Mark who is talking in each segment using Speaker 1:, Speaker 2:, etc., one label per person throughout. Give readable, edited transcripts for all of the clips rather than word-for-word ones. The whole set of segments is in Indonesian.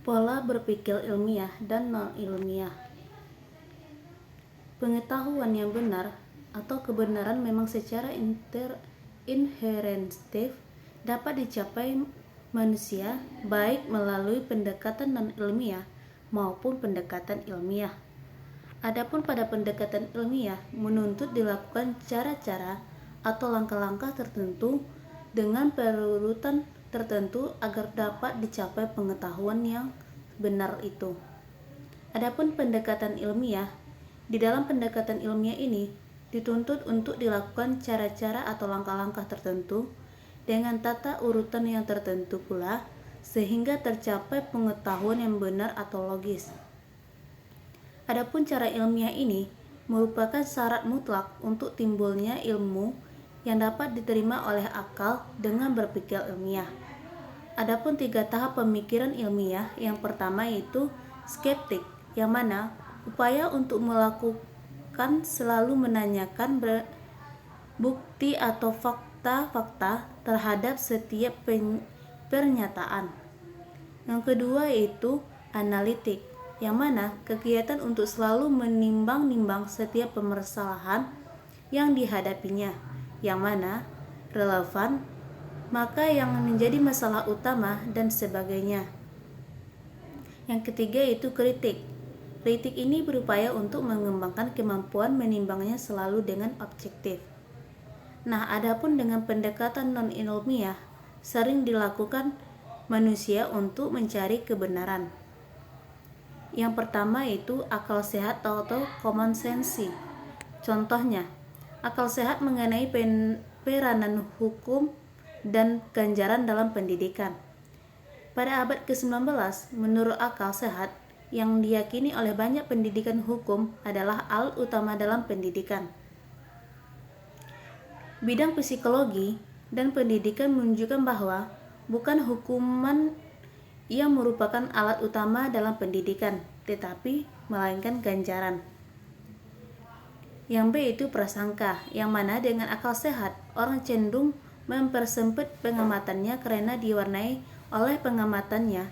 Speaker 1: Pola berpikir ilmiah dan non-ilmiah. Pengetahuan yang benar atau kebenaran memang secara inherentif dapat dicapai manusia baik melalui pendekatan non-ilmiah maupun pendekatan ilmiah. Adapun pada pendekatan ilmiah menuntut dilakukan cara-cara atau langkah-langkah tertentu dengan perurutan tertentu agar dapat dicapai pengetahuan yang benar itu. Adapun pendekatan ilmiah, di dalam pendekatan ilmiah ini dituntut untuk dilakukan cara-cara atau langkah-langkah tertentu dengan tata urutan yang tertentu pula sehingga tercapai pengetahuan yang benar atau logis. Adapun cara ilmiah ini merupakan syarat mutlak untuk timbulnya ilmu yang dapat diterima oleh akal dengan berpikir ilmiah. Adapun 3 tahap pemikiran ilmiah, yang pertama yaitu skeptik, yang mana upaya untuk melakukan selalu menanyakan bukti atau fakta-fakta terhadap setiap pernyataan. Yang kedua yaitu analitik, yang mana kegiatan untuk selalu menimbang-nimbang setiap permasalahan yang dihadapinya, yang mana relevan, maka yang menjadi masalah utama dan sebagainya. Yang ketiga yaitu kritik. Kritik ini berupaya untuk mengembangkan kemampuan menimbangnya selalu dengan objektif. Nah, adapun dengan pendekatan non-ilmiah sering dilakukan manusia untuk mencari kebenaran. Yang pertama yaitu akal sehat atau common sense. Contohnya, akal sehat mengenai peranan hukum dan ganjaran dalam pendidikan. Pada abad ke-19, menurut akal sehat yang diyakini oleh banyak pendidikan hukum adalah alat utama dalam pendidikan. Bidang psikologi dan pendidikan menunjukkan bahwa bukan hukuman yang merupakan alat utama dalam pendidikan, tetapi melainkan ganjaran. Yang B itu prasangka, yang mana dengan akal sehat orang cenderung mempersempit pengamatannya karena diwarnai oleh pengamatannya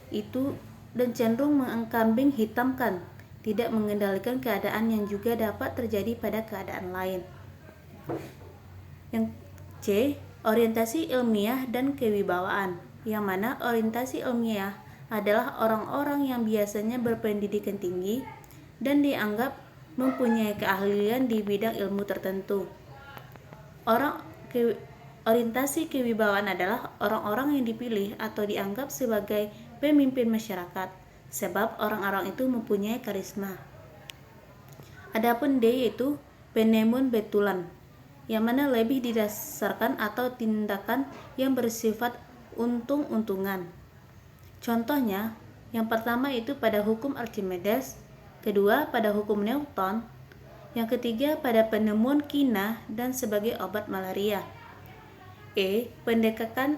Speaker 1: itu dan cenderung mengkambing hitamkan, tidak mengendalikan keadaan yang juga dapat terjadi pada keadaan lain. Yang C, orientasi ilmiah dan kewibawaan, yang mana orientasi ilmiah adalah orang-orang yang biasanya berpendidikan tinggi dan dianggap mempunyai keahlian di bidang ilmu tertentu. Orientasi kewibawaan adalah orang-orang yang dipilih atau dianggap sebagai pemimpin masyarakat, sebab orang-orang itu mempunyai karisma. Adapun D yaitu penemun betulan, yang mana lebih didasarkan atau tindakan yang bersifat untung-untungan. Contohnya, yang pertama itu pada hukum Archimedes, kedua pada hukum Newton, yang ketiga pada penemuan kina dan sebagai obat malaria. E. Pendekatan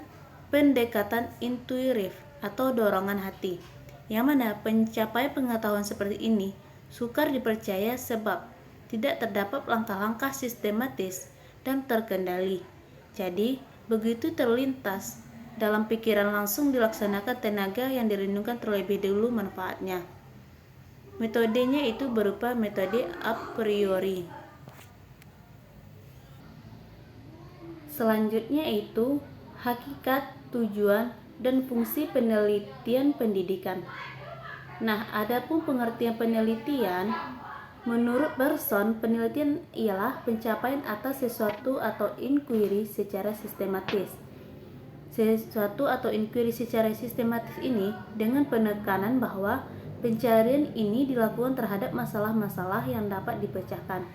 Speaker 1: intuitif atau dorongan hati, yang mana pencapaian pengetahuan seperti ini sukar dipercaya sebab tidak terdapat langkah-langkah sistematis dan terkendali. Jadi, begitu terlintas dalam pikiran langsung dilaksanakan tenaga yang dirindungkan terlebih dulu manfaatnya. Metodenya itu berupa metode a priori. Selanjutnya itu hakikat, tujuan, dan fungsi penelitian pendidikan. Nah, adapun pengertian penelitian, menurut Bergson, penelitian ialah pencapaian atas sesuatu atau inquiry secara sistematis. Sesuatu atau inquiry secara sistematis ini dengan penekanan bahwa pencarian ini dilakukan terhadap masalah-masalah yang dapat dipecahkan.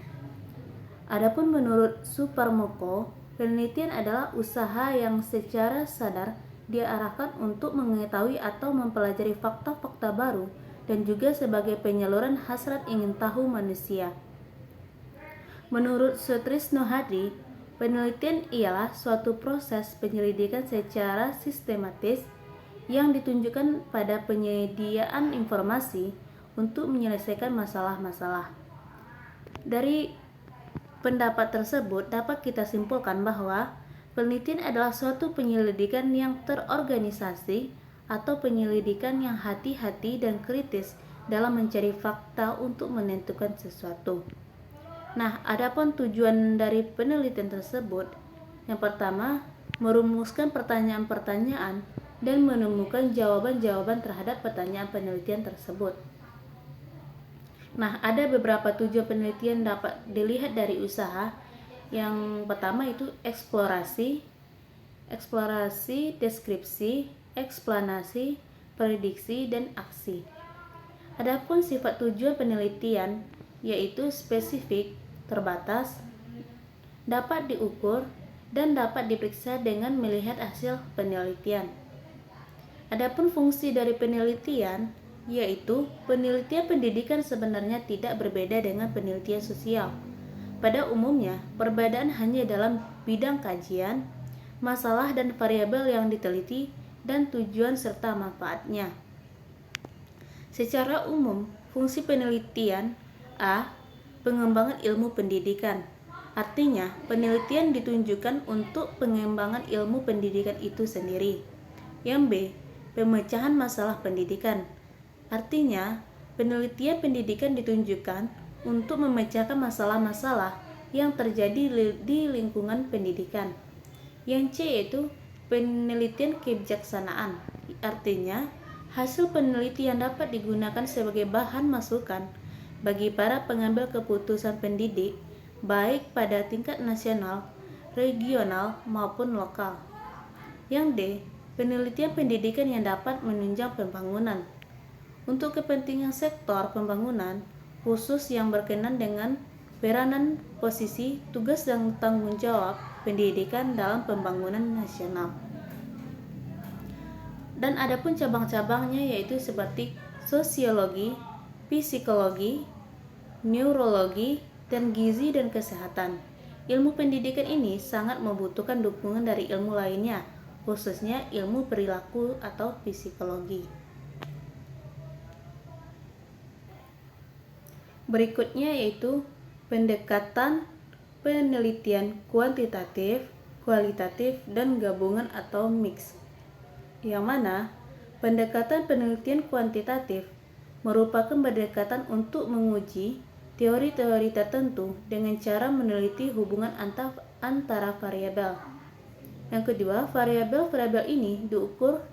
Speaker 1: Adapun menurut Suparmoko, penelitian adalah usaha yang secara sadar diarahkan untuk mengetahui atau mempelajari fakta-fakta baru dan juga sebagai penyaluran hasrat ingin tahu manusia. Menurut Sutrisno Hadi, penelitian ialah suatu proses penyelidikan secara sistematis yang ditunjukkan pada penyediaan informasi untuk menyelesaikan masalah-masalah. Dari pendapat tersebut dapat kita simpulkan bahwa penelitian adalah suatu penyelidikan yang terorganisasi atau penyelidikan yang hati-hati dan kritis dalam mencari fakta untuk menentukan sesuatu. Nah, adapun tujuan dari penelitian tersebut, yang pertama, merumuskan pertanyaan-pertanyaan dan menemukan jawaban-jawaban terhadap pertanyaan penelitian tersebut. Nah, ada beberapa tujuan penelitian dapat dilihat dari usaha. Yang pertama itu eksplorasi, deskripsi, eksplanasi, prediksi, dan aksi. Adapun sifat tujuan penelitian yaitu spesifik, terbatas, dapat diukur, dan dapat diperiksa dengan melihat hasil penelitian. Adapun fungsi dari penelitian yaitu penelitian pendidikan sebenarnya tidak berbeda dengan penelitian sosial. Pada umumnya, perbedaan hanya dalam bidang kajian, masalah dan variabel yang diteliti, dan tujuan serta manfaatnya. Secara umum, fungsi penelitian A. Pengembangan ilmu pendidikan. Artinya, penelitian ditunjukkan untuk pengembangan ilmu pendidikan itu sendiri. Yang B. Pemecahan masalah pendidikan. Artinya, penelitian pendidikan ditunjukkan untuk memecahkan masalah-masalah yang terjadi di lingkungan pendidikan. Yang C yaitu penelitian kebijaksanaan. Artinya, hasil penelitian dapat digunakan sebagai bahan masukan bagi para pengambil keputusan pendidik, baik pada tingkat nasional, regional, maupun lokal. Yang D. Penelitian pendidikan yang dapat menunjang pembangunan. Untuk kepentingan sektor pembangunan, khusus yang berkenaan dengan peranan, posisi, tugas, dan tanggung jawab pendidikan dalam pembangunan nasional. Dan adapun cabang-cabangnya yaitu seperti sosiologi, psikologi, neurologi, dan gizi dan kesehatan. Ilmu pendidikan ini sangat membutuhkan dukungan dari ilmu lainnya, khususnya ilmu perilaku atau psikologi. Berikutnya yaitu pendekatan penelitian kuantitatif, kualitatif, dan gabungan atau mix. Yang mana pendekatan penelitian kuantitatif merupakan pendekatan untuk menguji teori-teori tertentu dengan cara meneliti hubungan antara variabel. Yang kedua, variabel-variabel ini diukur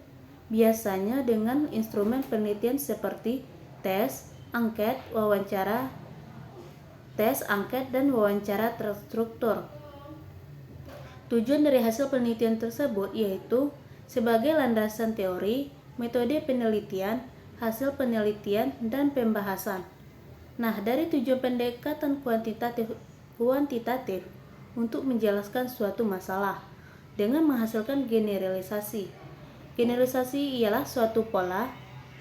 Speaker 1: biasanya dengan instrumen penelitian seperti tes, angket, dan wawancara terstruktur. Tujuan dari hasil penelitian tersebut yaitu sebagai landasan teori, metode penelitian, hasil penelitian, dan pembahasan. Nah, dari tujuan pendekatan kuantitatif untuk menjelaskan suatu masalah dengan menghasilkan generalisasi. Generalisasi ialah suatu pola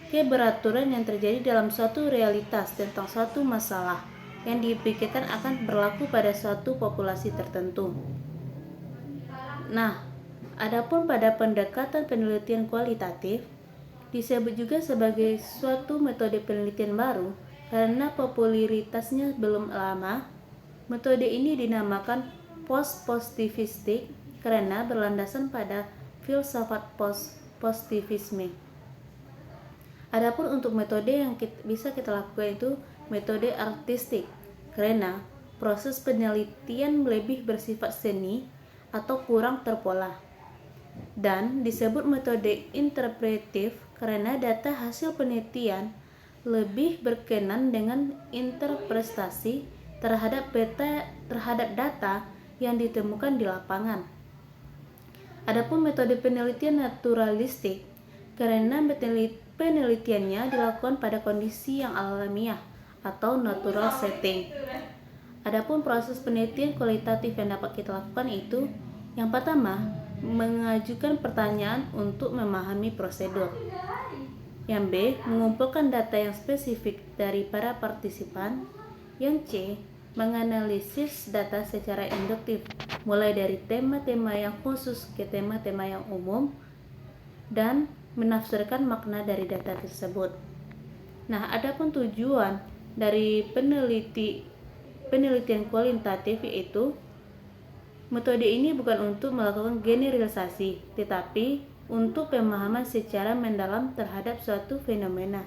Speaker 1: keberaturan yang terjadi dalam suatu realitas tentang suatu masalah yang dipikirkan akan berlaku pada suatu populasi tertentu. Nah, adapun pada pendekatan penelitian kualitatif disebut juga sebagai suatu metode penelitian baru karena popularitasnya belum lama. Metode ini dinamakan post-positivistik karena berlandasan pada filsafat positivisme. Adapun untuk metode yang bisa kita lakukan itu metode artistik karena proses penelitian lebih bersifat seni atau kurang terpola. Dan disebut metode interpretif karena data hasil penelitian lebih berkenan dengan interpretasi terhadap data yang ditemukan di lapangan. Adapun metode penelitian naturalistik karena penelitiannya dilakukan pada kondisi yang alamiah atau natural setting. Adapun proses penelitian kualitatif yang dapat kita lakukan itu yang pertama, mengajukan pertanyaan untuk memahami prosedur. Yang B, mengumpulkan data yang spesifik dari para partisipan. Yang C, menganalisis data secara induktif, mulai dari tema-tema yang khusus ke tema-tema yang umum, dan menafsirkan makna dari data tersebut. Nah, adapun tujuan dari penelitian kualitatif yaitu metode ini bukan untuk melakukan generalisasi, tetapi untuk pemahaman secara mendalam terhadap suatu fenomena.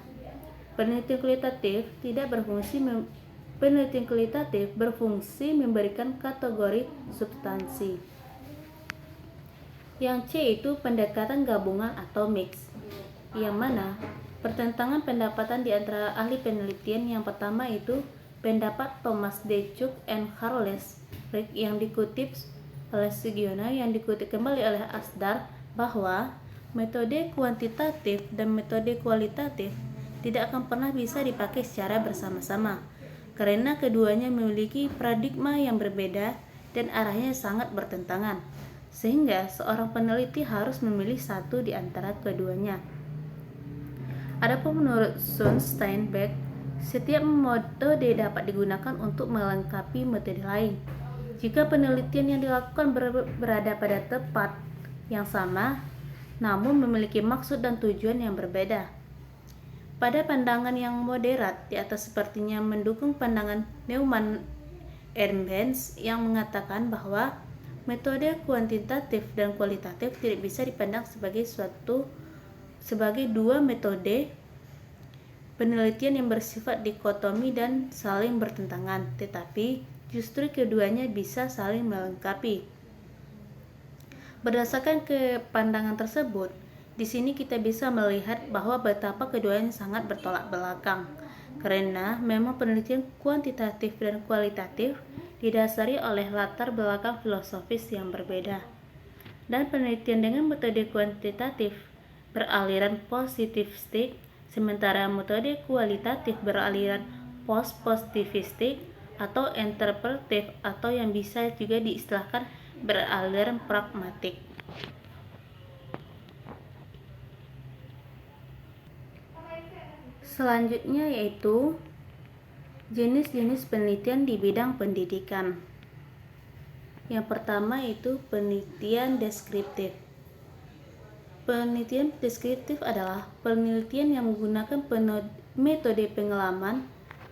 Speaker 1: Penelitian kualitatif berfungsi memberikan kategori substansi. Yang C itu pendekatan gabungan atau mix, yang mana pertentangan pendapatan di antara ahli penelitian. Yang pertama itu pendapat Thomas D. Cook and Charles Frick yang dikutip oleh Sugiono, yang dikutip kembali oleh Asdar, bahwa metode kuantitatif dan metode kualitatif tidak akan pernah bisa dipakai secara bersama-sama, karena keduanya memiliki paradigma yang berbeda dan arahnya sangat bertentangan, sehingga seorang peneliti harus memilih satu di antara keduanya. Adapun menurut Sun Steinbeck, setiap metode dapat digunakan untuk melengkapi metode lain jika penelitian yang dilakukan berada pada tempat yang sama, namun memiliki maksud dan tujuan yang berbeda. Pada pandangan yang moderat di atas sepertinya mendukung pandangan Neumann Ernst yang mengatakan bahwa metode kuantitatif dan kualitatif tidak bisa dipandang sebagai dua metode penelitian yang bersifat dikotomi dan saling bertentangan, tetapi justru keduanya bisa saling melengkapi. Berdasarkan pandangan tersebut, di sini kita bisa melihat bahwa betapa keduanya sangat bertolak belakang, karena memang penelitian kuantitatif dan kualitatif didasari oleh latar belakang filosofis yang berbeda. Dan penelitian dengan metode kuantitatif beraliran positivistik, sementara metode kualitatif beraliran post-positivistik atau interpretif, atau yang bisa juga diistilahkan beraliran pragmatik. Selanjutnya yaitu jenis-jenis penelitian di bidang pendidikan. Yang pertama itu penelitian deskriptif. Penelitian deskriptif adalah penelitian yang menggunakan metode pengalaman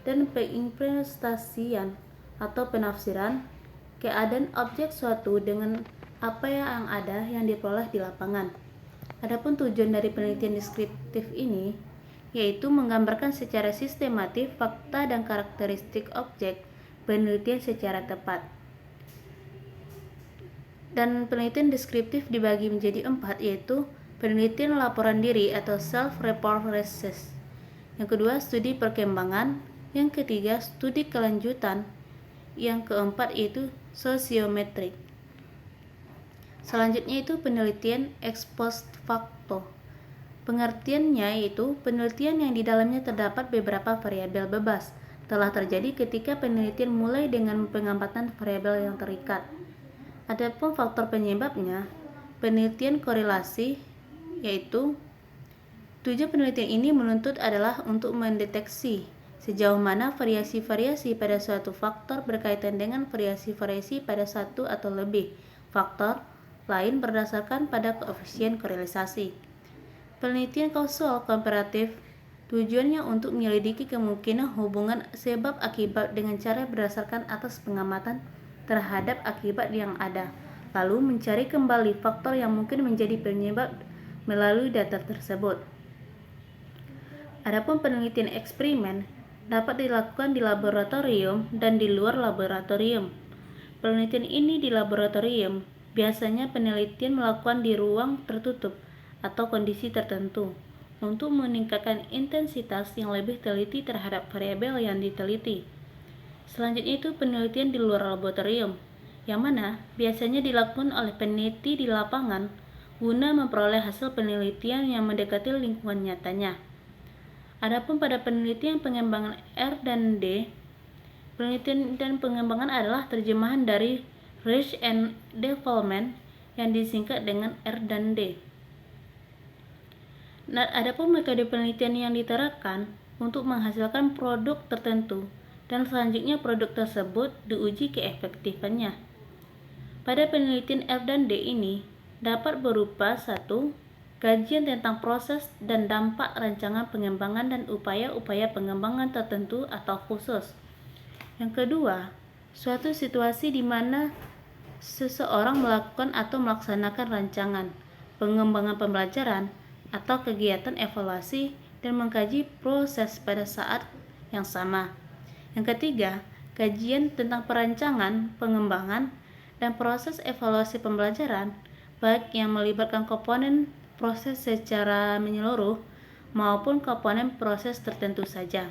Speaker 1: dan penginterpretasian atau penafsiran keadaan objek suatu dengan apa yang ada yang diperoleh di lapangan. Adapun tujuan dari penelitian deskriptif ini yaitu menggambarkan secara sistematis fakta dan karakteristik objek penelitian secara tepat. Dan penelitian deskriptif dibagi menjadi 4, yaitu penelitian laporan diri atau self-report research. Yang kedua, studi perkembangan. Yang ketiga, studi kelanjutan. Yang keempat yaitu sosiometrik. Selanjutnya itu penelitian ex post facto. Pengertiannya yaitu penelitian yang di dalamnya terdapat beberapa variabel bebas telah terjadi ketika penelitian mulai dengan pengamatan variabel yang terikat. Adapun faktor penyebabnya, penelitian korelasi, yaitu tujuan penelitian ini menuntut adalah untuk mendeteksi sejauh mana variasi-variasi pada suatu faktor berkaitan dengan variasi-variasi pada satu atau lebih faktor lain berdasarkan pada koefisien korelasi. Penelitian kausal komparatif tujuannya untuk menyelidiki kemungkinan hubungan sebab akibat dengan cara berdasarkan atas pengamatan terhadap akibat yang ada, lalu mencari kembali faktor yang mungkin menjadi penyebab melalui data tersebut. Adapun penelitian eksperimen dapat dilakukan di laboratorium dan di luar laboratorium. Penelitian ini di laboratorium biasanya penelitian melakukan di ruang tertutup atau kondisi tertentu untuk meningkatkan intensitas yang lebih teliti terhadap variabel yang diteliti. Selanjutnya itu penelitian di luar laboratorium, yang mana biasanya dilakukan oleh peneliti di lapangan guna memperoleh hasil penelitian yang mendekati lingkungan nyatanya. Adapun pada penelitian pengembangan R dan D, penelitian dan pengembangan adalah terjemahan dari Research and Development yang disingkat dengan R dan D. Nah, adapun metode penelitian yang diterapkan untuk menghasilkan produk tertentu dan selanjutnya produk tersebut diuji keefektifannya. Pada penelitian R dan D ini dapat berupa 1. Kajian tentang proses dan dampak rancangan pengembangan dan upaya-upaya pengembangan tertentu atau khusus. Yang kedua, suatu situasi di mana seseorang melakukan atau melaksanakan rancangan pengembangan pembelajaran, atau kegiatan evaluasi dan mengkaji proses pada saat yang sama. Yang ketiga, kajian tentang perancangan, pengembangan, dan proses evaluasi pembelajaran, baik yang melibatkan komponen proses secara menyeluruh maupun komponen proses tertentu saja.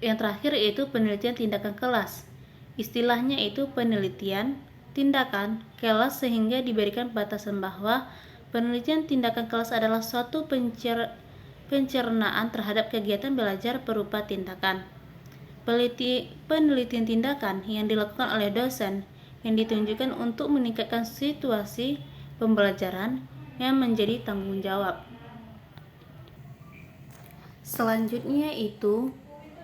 Speaker 1: Yang terakhir yaitu penelitian tindakan kelas. Istilahnya itu penelitian, tindakan, kelas sehingga diberikan batasan bahwa penelitian tindakan kelas adalah suatu pencernaan terhadap kegiatan belajar berupa tindakan. Penelitian tindakan yang dilakukan oleh dosen yang ditunjukkan untuk meningkatkan situasi pembelajaran yang menjadi tanggung jawab. Selanjutnya itu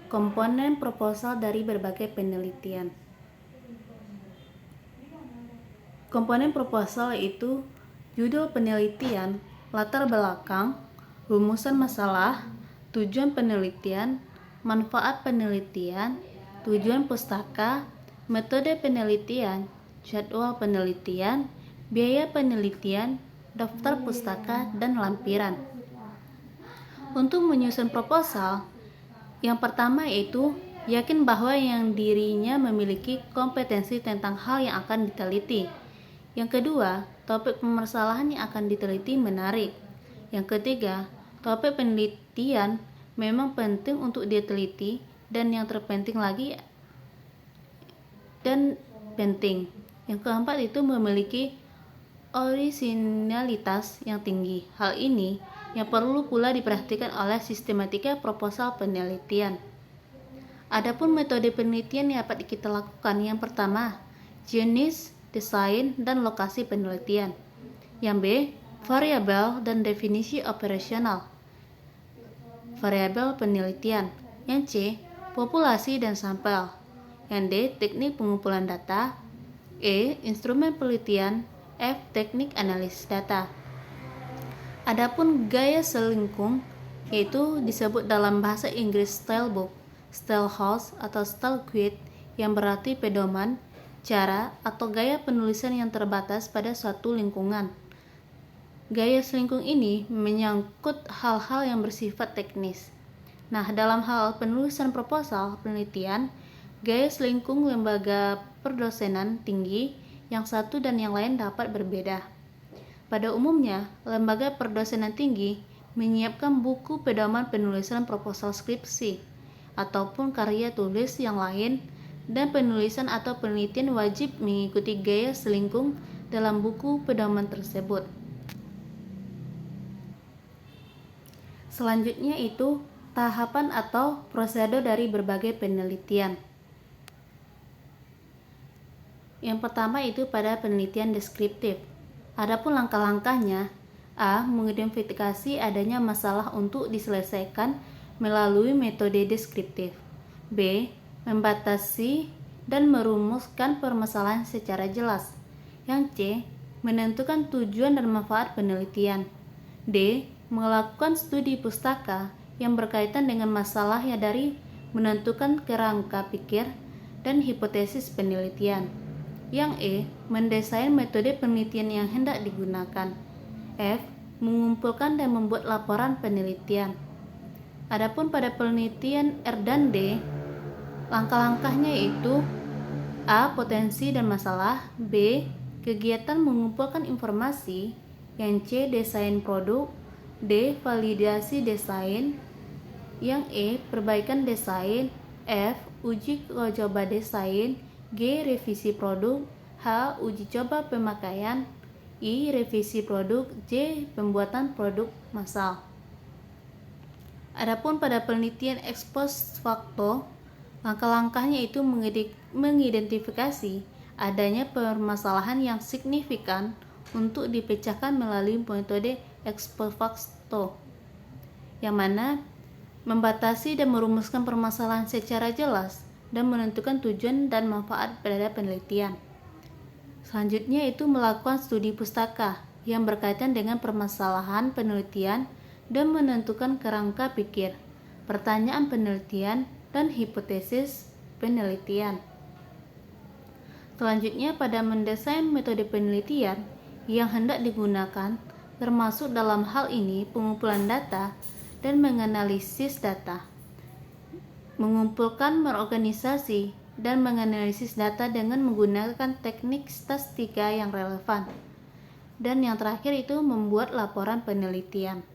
Speaker 1: komponen proposal dari berbagai penelitian. Komponen proposal itu judul penelitian, latar belakang, rumusan masalah, tujuan penelitian, manfaat penelitian, tujuan pustaka, metode penelitian, jadwal penelitian, biaya penelitian, daftar pustaka, dan lampiran. Untuk menyusun proposal, yang pertama yaitu yakin bahwa yang dirinya memiliki kompetensi tentang hal yang akan diteliti. Yang kedua, topik permasalahan yang akan diteliti menarik. Yang ketiga, topik penelitian memang penting untuk diteliti dan yang terpenting lagi dan penting. Yang keempat itu memiliki orisinalitas yang tinggi. Hal ini yang perlu pula diperhatikan oleh sistematika proposal penelitian. Adapun metode penelitian yang dapat kita lakukan, yang pertama, jenis, desain, dan lokasi penelitian. Yang B, variabel dan definisi operasional variabel penelitian. Yang C, populasi dan sampel. Yang D, teknik pengumpulan data. E, instrumen penelitian. F, teknik analisis data. Adapun gaya selingkung yaitu disebut dalam bahasa Inggris stylebook, stylehouse atau style guide yang berarti pedoman, cara atau gaya penulisan yang terbatas pada suatu lingkungan. Gaya selingkung ini menyangkut hal-hal yang bersifat teknis. Nah, dalam hal penulisan proposal penelitian, gaya selingkung lembaga perdosenan tinggi yang satu dan yang lain dapat berbeda. Pada umumnya, lembaga perdosenan tinggi menyiapkan buku pedoman penulisan proposal skripsi ataupun karya tulis yang lain, dan penulisan atau penelitian wajib mengikuti gaya selingkung dalam buku pedoman tersebut. Selanjutnya itu tahapan atau prosedur dari berbagai penelitian. Yang pertama itu pada penelitian deskriptif. Adapun langkah-langkahnya, A. Mengidentifikasi adanya masalah untuk diselesaikan melalui metode deskriptif. B. Membatasi dan merumuskan permasalahan secara jelas. Yang C. Menentukan tujuan dan manfaat penelitian. D. Melakukan studi pustaka yang berkaitan dengan masalahnya dari menentukan kerangka pikir dan hipotesis penelitian. Yang E. Mendesain metode penelitian yang hendak digunakan. F. Mengumpulkan dan membuat laporan penelitian. Adapun pada penelitian R dan D, langkah-langkahnya yaitu A. Potensi dan masalah. B. Kegiatan mengumpulkan informasi. Yang C. Desain produk. D. Validasi desain. Yang E. Perbaikan desain. F. Uji coba desain. G. Revisi produk. H. Uji coba pemakaian. I. Revisi produk. J. Pembuatan produk massal. Adapun pada penelitian ex post facto, langkah-langkahnya itu mengidentifikasi adanya permasalahan yang signifikan untuk dipecahkan melalui metode ex post facto, yang mana membatasi dan merumuskan permasalahan secara jelas dan menentukan tujuan dan manfaat pada penelitian. Selanjutnya itu melakukan studi pustaka yang berkaitan dengan permasalahan penelitian dan menentukan kerangka pikir, pertanyaan penelitian, dan hipotesis penelitian. Selanjutnya pada mendesain metode penelitian yang hendak digunakan, termasuk dalam hal ini pengumpulan data dan menganalisis data, mengumpulkan, merorganisasi, dan menganalisis data dengan menggunakan teknik statistika yang relevan. Dan yang terakhir itu membuat laporan penelitian.